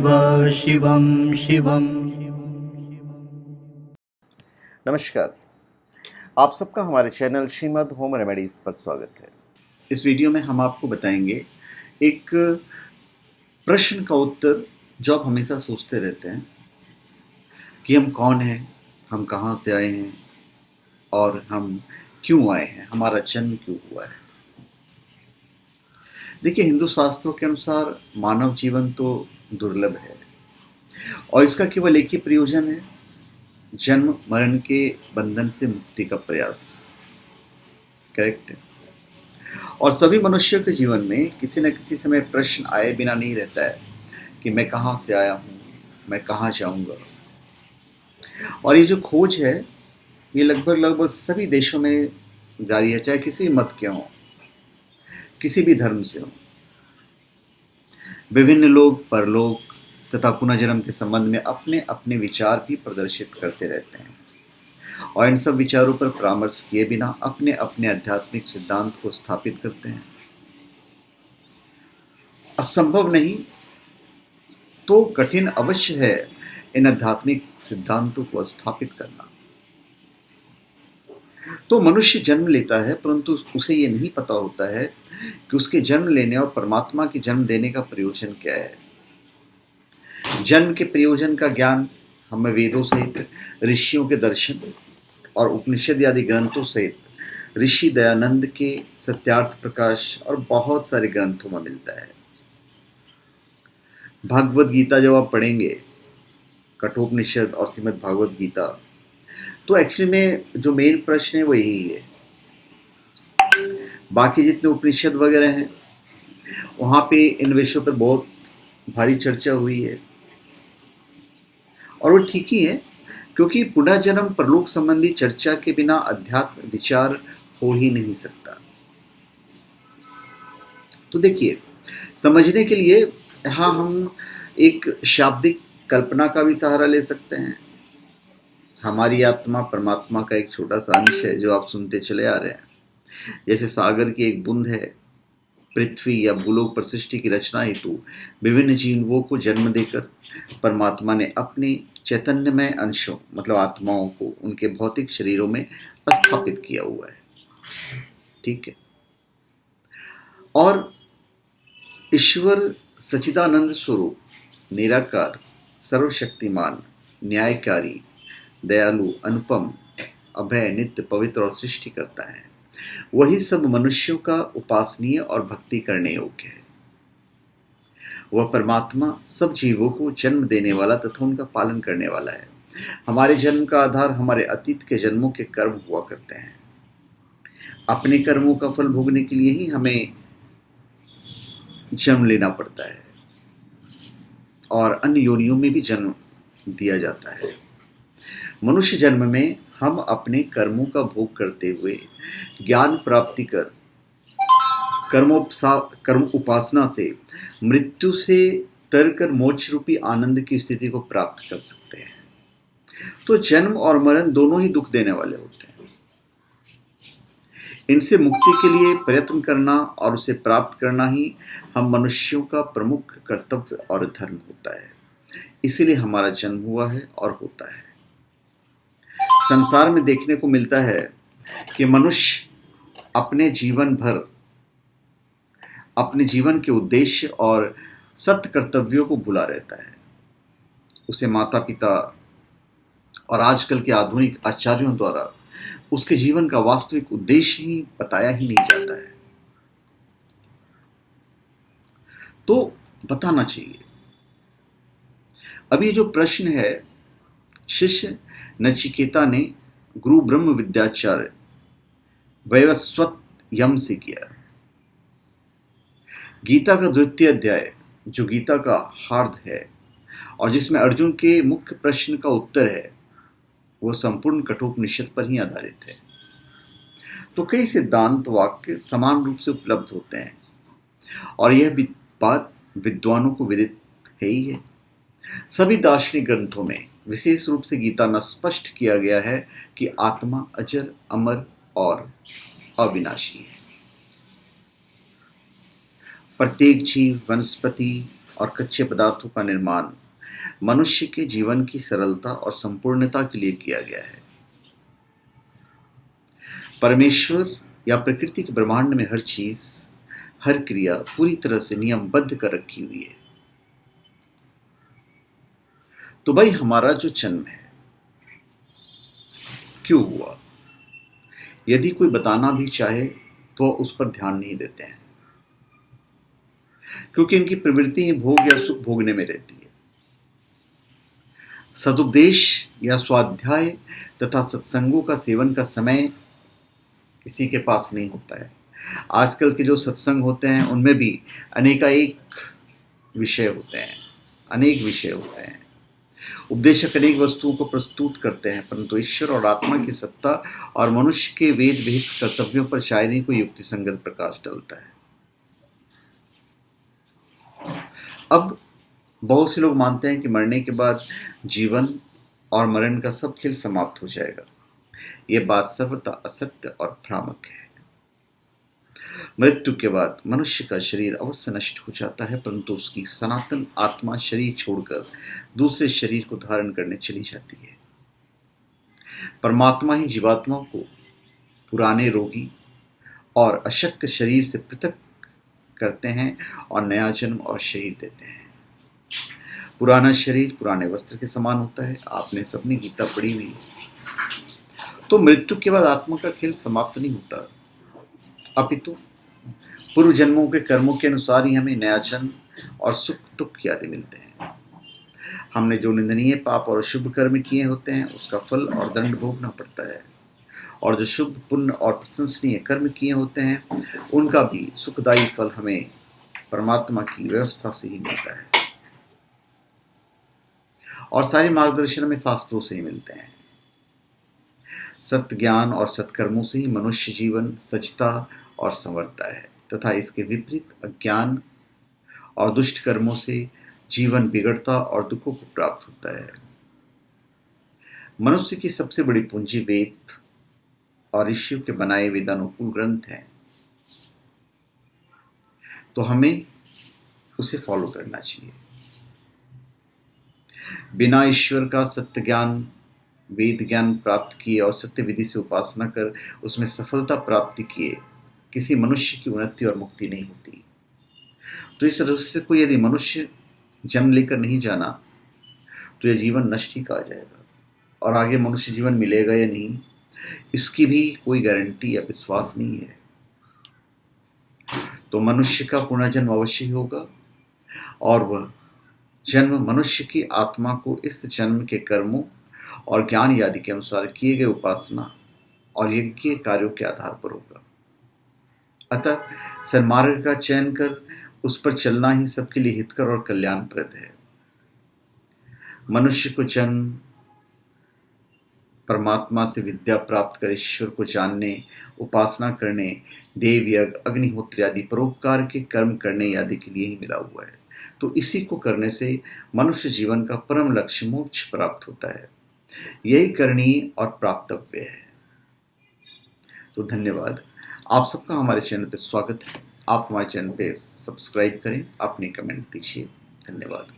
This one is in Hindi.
शिवं शिवं। नमस्कार, आप सबका हमारे चैनल श्रीमद् होम रेमेडीज़ पर स्वागत है। इस वीडियो में हम आपको बताएंगे एक प्रश्न का उत्तर जो आप हमेशा सोचते रहते हैं कि हम कौन हैं, हम कहाँ से आए हैं और हम क्यों आए हैं, हमारा जन्म क्यों हुआ है। देखिए, हिंदू शास्त्रों के अनुसार मानव जीवन तो दुर्लभ है और इसका केवल एक ही प्रयोजन है, जन्म मरण के बंधन से मुक्ति का प्रयास। करेक्ट है। और सभी मनुष्यों के जीवन में किसी न किसी समय प्रश्न आए बिना नहीं रहता है कि मैं कहाँ से आया हूँ, मैं कहाँ जाऊँगा। और ये जो खोज है ये लगभग सभी देशों में जारी है, चाहे किसी भी मत के हों, किसी भी धर्म से हों। विभिन्न लोग परलोक तथा पुनर्जन्म के संबंध में अपने अपने विचार भी प्रदर्शित करते रहते हैं और इन सब विचारों पर परामर्श किए बिना अपने अपने आध्यात्मिक सिद्धांत को स्थापित करते हैं। असंभव नहीं तो कठिन अवश्य है इन आध्यात्मिक सिद्धांतों को स्थापित करना। तो मनुष्य जन्म लेता है, परंतु उसे ये नहीं पता होता है कि उसके जन्म लेने और परमात्मा के जन्म देने का प्रयोजन क्या है। जन्म के प्रयोजन का ज्ञान हमें वेदों सहित, ऋषियों के दर्शन और उपनिषद आदि ग्रंथों सहित ऋषि दयानंद के सत्यार्थ प्रकाश और बहुत सारे ग्रंथों में मिलता है। भागवत गीता जब आप पढ़ेंगे, कठोपनिषद और श्रीमद् भागवत गीता, तो एक्चुअली में जो मेन प्रश्न है वो यही है। बाकी जितने उपनिषद वगैरह हैं वहाँ पे इन विषयों पर बहुत भारी चर्चा हुई है और वो ठीक ही है, क्योंकि पुनर्जन्म परलोक संबंधी चर्चा के बिना अध्यात्म विचार हो ही नहीं सकता। तो देखिए, समझने के लिए यहाँ हम एक शाब्दिक कल्पना का भी सहारा ले सकते हैं। हमारी आत्मा परमात्मा का एक छोटा सा अंश है जो आप सुनते चले आ रहे हैं। जैसे सागर की एक बूंद है, पृथ्वी या भूलोक पर सृष्टि की रचना हेतु विभिन्न जीवों को जन्म देकर परमात्मा ने अपने चैतन्यमय अंशों मतलब आत्माओं को उनके भौतिक शरीरों में स्थापित किया हुआ है। ठीक है। और ईश्वर सच्चिदानंद स्वरूप, निराकार, सर्वशक्तिमान, न्यायकारी, दयालु, अनुपम, अभय, नित्य, पवित्र और सृष्टि करता है। वही सब मनुष्यों का उपासनीय और भक्ति करने योग्य है। वह परमात्मा सब जीवों को जन्म देने वाला तथा उनका पालन करने वाला है। हमारे जन्म का आधार हमारे अतीत के जन्मों के कर्म हुआ करते हैं। अपने कर्मों का फल भोगने के लिए ही हमें जन्म लेना पड़ता है और अन्य योनियों में भी जन्म दिया जाता है। मनुष्य जन्म में हम अपने कर्मों का भोग करते हुए ज्ञान प्राप्ति कर कर्म उपासना से मृत्यु से तरकर मोक्ष रूपी आनंद की स्थिति को प्राप्त कर सकते हैं। तो जन्म और मरण दोनों ही दुख देने वाले होते हैं। इनसे मुक्ति के लिए प्रयत्न करना और उसे प्राप्त करना ही हम मनुष्यों का प्रमुख कर्तव्य और धर्म होता है। इसीलिए हमारा जन्म हुआ है और होता है। संसार में देखने को मिलता है कि मनुष्य अपने जीवन भर अपने जीवन के उद्देश्य और सत्य कर्तव्यों को भुला रहता है। उसे माता पिता और आजकल के आधुनिक आचार्यों द्वारा उसके जीवन का वास्तविक उद्देश्य ही बताया ही नहीं जाता है। तो बताना चाहिए। अब ये जो प्रश्न है, शिष्य नचिकेता ने गुरु ब्रह्म विद्याचार्य वैवस्वत यम से किया। गीता का द्वितीय अध्याय जो गीता का हार्द है और जिसमें अर्जुन के मुख्य प्रश्न का उत्तर है, वो संपूर्ण कठोपनिषद पर ही आधारित है। तो कई सिद्धांत वाक्य समान रूप से उपलब्ध होते हैं और यह बात विद्वानों को विदित है ही है। सभी दार्शनिक ग्रंथों में विशेष रूप से गीता में स्पष्ट किया गया है कि आत्मा अजर, अमर और अविनाशी है। प्रत्येक जीव, वनस्पति और कच्चे पदार्थों का निर्माण मनुष्य के जीवन की सरलता और संपूर्णता के लिए किया गया है। परमेश्वर या प्रकृति के ब्रह्मांड में हर चीज, हर क्रिया पूरी तरह से नियमबद्ध कर रखी हुई है। तो भाई, हमारा जो जन्म है क्यों हुआ, यदि कोई बताना भी चाहे तो उस पर ध्यान नहीं देते हैं, क्योंकि इनकी प्रवृत्ति भोग या सुख भोगने में रहती है। सदुपदेश या स्वाध्याय तथा सत्संगों का सेवन का समय किसी के पास नहीं होता है। आजकल के जो सत्संग होते हैं उनमें भी अनेक विषय होते हैं। उपदेशक अनेक वस्तुओं को प्रस्तुत करते हैं, परंतु ईश्वर और आत्मा की सत्ता और मनुष्य के वेद विहित कर्तव्यों पर शायद ही कोई युक्तिसंगत प्रकाश डालता है। अब बहुत से लोग मानते हैं कि मरने के बाद जीवन और मरण का सब खेल समाप्त हो जाएगा। यह बात सर्वथा असत्य और भ्रामक है। मृत्यु के बाद मनुष्य का शरीर अवश्य नष्ट हो जाता है, परंतु उसकी सनातन आत्मा शरीर छोड़कर दूसरे शरीर को धारण करने चली जाती है। परमात्मा ही जीवात्मा को पुराने रोगी और अशक्त शरीर से पृथक करते हैं और नया जन्म और शरीर देते हैं। पुराना शरीर पुराने वस्त्र के समान होता है। आपने सबने गीता पढ़ी हुई है। तो मृत्यु के बाद आत्मा का खेल समाप्त नहीं होता, अपितु पूर्व जन्मों के कर्मों के अनुसार ही हमें नया जन्म और सुख दुख आदि मिलते हैं। हमने जो निंदनीय पाप और अशुभ कर्म किए होते हैं उसका फल और दंड भोगना पड़ता है, और जो शुभ पुण्य और प्रशंसनीय कर्म किए होते हैं उनका भी सुखदायी फल हमें परमात्मा की व्यवस्था से ही मिलता है, और सारे मार्गदर्शन हमें शास्त्रों से ही मिलते हैं। सत्य ज्ञान और सत्कर्मों से ही मनुष्य जीवन सजता और संवरता है, तथा इसके विपरीत अज्ञान और दुष्ट कर्मों से जीवन बिगड़ता और दुखों को प्राप्त होता है। मनुष्य की सबसे बड़ी पूंजी वेद और ऋषियों के बनाए वेदानुकूल ग्रंथ हैं, तो हमें उसे फॉलो करना चाहिए। बिना ईश्वर का सत्य ज्ञान, वेद ज्ञान प्राप्त किए और सत्य विधि से उपासना कर उसमें सफलता प्राप्ति किए किसी मनुष्य की उन्नति और मुक्ति नहीं होती। तो इस रहस्य को यदि मनुष्य जन्म लेकर नहीं जाना तो यह जीवन नष्ट ही कहा जाएगा, और आगे मनुष्य जीवन मिलेगा या नहीं इसकी भी कोई गारंटी या विश्वास नहीं है। तो मनुष्य का पुनर्जन्म अवश्य ही होगा, और वह जन्म मनुष्य की आत्मा को इस जन्म के कर्मों और ज्ञान आदि के अनुसार किए गए उपासना और यज्ञ कार्यों के आधार पर होगा। अतः सन्मार्ग का चयन कर उस पर चलना ही सबके लिए हितकर और कल्याणप्रद है। मनुष्य को जन्म परमात्मा से विद्या प्राप्त कर ईश्वर को जानने, उपासना करने, देव यज्ञ, अग्निहोत्र आदि परोपकार के कर्म करने आदि के लिए ही मिला हुआ है। तो इसी को करने से मनुष्य जीवन का परम लक्ष्य मोक्ष प्राप्त होता है। यही करणीय और प्राप्तव्य है। तो धन्यवाद। आप सबका हमारे चैनल पर स्वागत है। आप हमारे चैनल पे सब्सक्राइब करें, अपने कमेंट दीजिए। धन्यवाद।